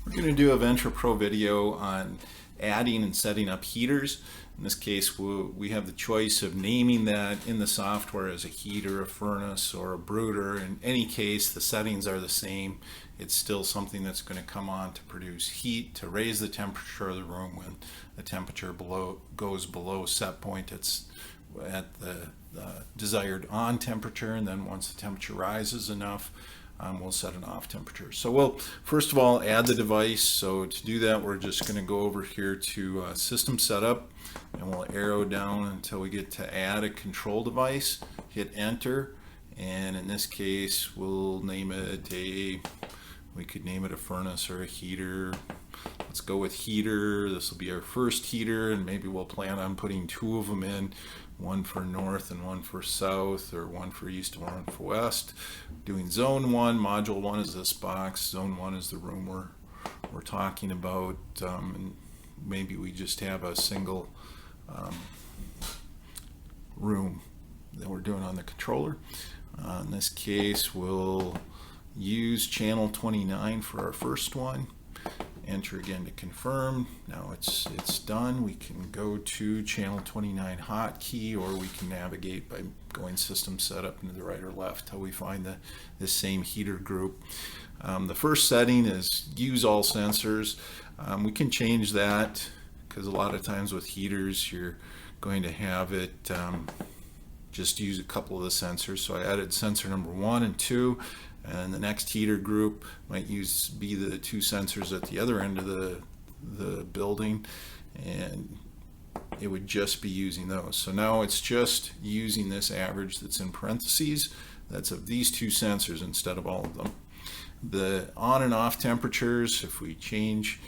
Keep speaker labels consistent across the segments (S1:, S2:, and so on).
S1: We're going to do a Ventra Pro video on adding and setting up heaters. In this case, we have the choice of naming that in the software as a heater, a furnace, or a brooder. In any case, the settings are the same. It's still something that's going to come on to produce heat, to raise the temperature of the room when the temperature goes below set point. It's at the desired on temperature, and then once the temperature rises enough, we'll set an off temperature. So we'll first of all add the device. So to do that, we're just going to go over here to system setup, and we'll arrow down until we get to add a control device. Hit enter, and in this case we'll name it we could name it a furnace or a heater. Let's go with heater. This will be our first heater, and maybe we'll plan on putting two of them in, one for north and one for south, or one for east and one for west. Doing zone 1, module 1 is this box, zone 1 is the room we're talking about, and maybe we just have a single room that we're doing on the controller. In this case, we'll use channel 29 for our first one. Enter again to confirm. Now it's done. We can go to channel 29 hotkey, or we can navigate by going system setup into the right or left till we find the same heater group. The first setting is use all sensors. We can change that because a lot of times with heaters you're going to have it just use a couple of the sensors. So I added sensor number 1 and 2. And the next heater group might be the two sensors at the other end of the building, and it would just be using those. So now it's just using this average that's in parentheses. That's of these two sensors instead of all of them. The on and off temperatures, if we change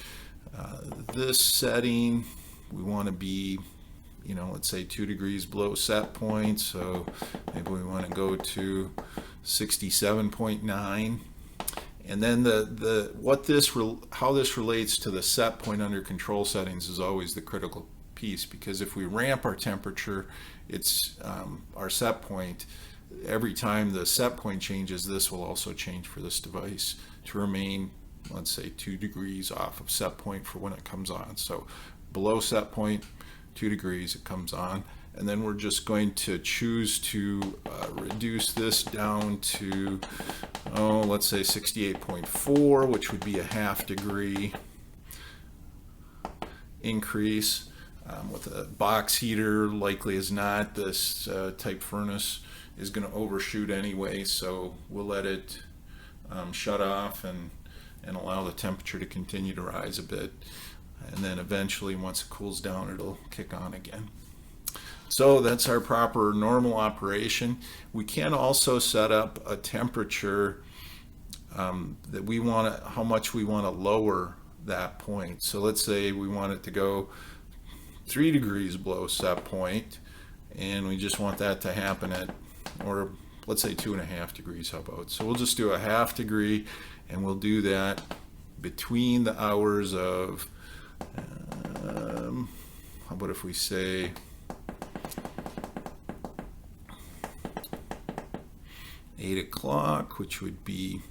S1: this setting, we want to be, let's say 2 degrees below set point. So maybe we want to go to 67.9, and then how this relates to the set point under control settings is always the critical piece, because if we ramp our temperature, it's our set point. Every time the set point changes, this will also change for this device to remain, let's say, 2 degrees off of set point for when it comes on. So below set point, 2 degrees, it comes on. And then we're just going to choose to reduce this down to, let's say 68.4, which would be a ½ degree increase. With a box heater, likely as not, this type furnace is going to overshoot anyway, so we'll let it shut off and allow the temperature to continue to rise a bit. And then eventually, once it cools down, it'll kick on again. So that's our proper normal operation. We can also set up a temperature that we want how much we want to lower that point. So let's say we want it to go 3 degrees below set point, and we just want that to happen at, or let's say 2.5 degrees, how about? So we'll just do a ½ degree, and we'll do that between the hours of, how about if we say 8 o'clock, which would be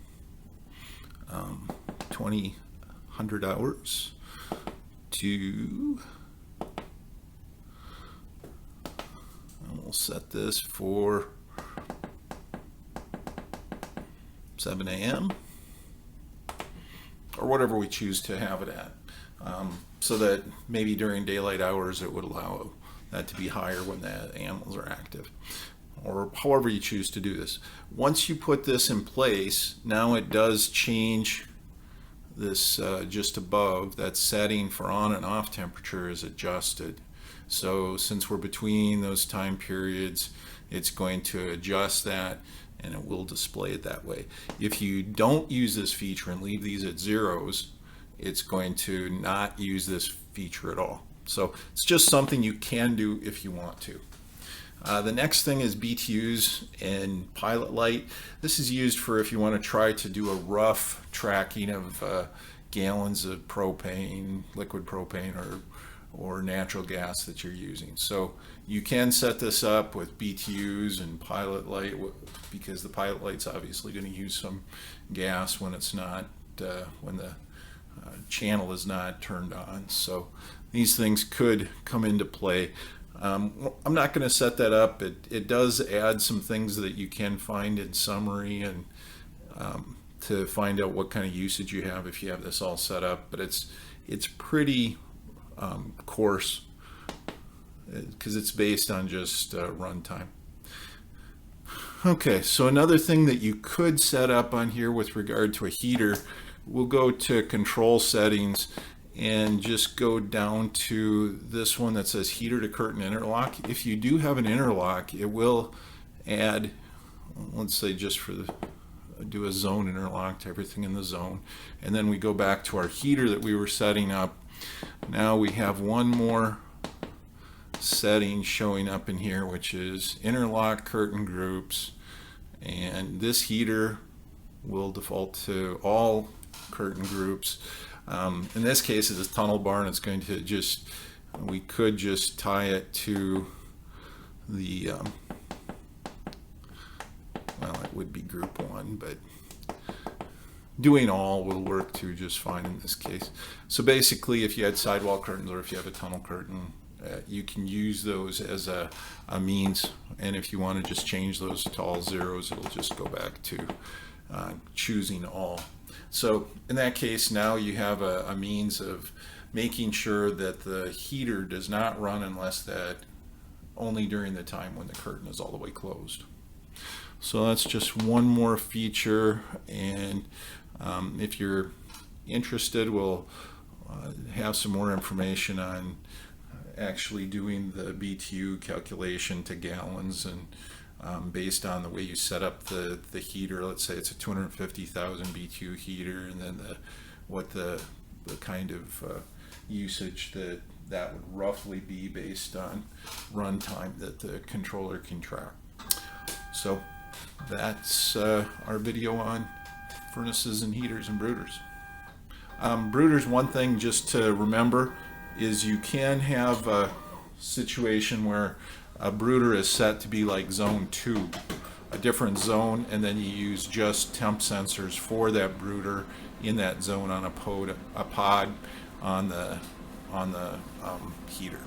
S1: 2000 hours, to, and we'll set this for 7 a.m. or whatever we choose to have it at, so that maybe during daylight hours it would allow that to be higher when the animals are active, or however you choose to do this. Once you put this in place, now it does change this just above. That setting for on and off temperature is adjusted. So since we're between those time periods, it's going to adjust that, and it will display it that way. If you don't use this feature and leave these at zeros, it's going to not use this feature at all. So it's just something you can do if you want to. The next thing is btus and pilot light. This is used for if you want to try to do a rough tracking of gallons of propane, liquid propane, or natural gas that you're using. So you can set this up with btus and pilot light, because the pilot light's obviously going to use some gas when it's not, when the channel is not turned on. So these things could come into play. I'm not going to set that up. It does add some things that you can find in summary, and to find out what kind of usage you have if you have this all set up. But it's pretty coarse because it's based on just runtime. Okay, so another thing that you could set up on here with regard to a heater, we'll go to control settings and just go down to this one that says heater to curtain interlock. If you do have an interlock, it will add, let's say just for the, do a zone interlock to everything in the zone. And then we go back to our heater that we were setting up. Now we have one more setting showing up in here, which is interlock curtain groups. And this heater will default to all curtain groups. In this case, it's a tunnel bar, and it's going to just, we could just tie it to the, well, it would be group 1, but doing all will work too just fine in this case. So basically, if you had sidewall curtains or if you have a tunnel curtain, you can use those as a means, and if you want to just change those to all zeros, it'll just go back to choosing all. So in that case, now you have a means of making sure that the heater does not run unless that only during the time when the curtain is all the way closed. So that's just one more feature, and if you're interested, we'll have some more information on actually doing the BTU calculation to gallons, and based on the way you set up the heater. Let's say it's a 250,000 BTU heater, and then what the kind of usage that would roughly be based on runtime that the controller can track. So that's our video on furnaces and heaters and brooders. Brooders, one thing just to remember is you can have a situation where a brooder is set to be like zone 2, a different zone, and then you use just temp sensors for that brooder in that zone on a pod on the heater.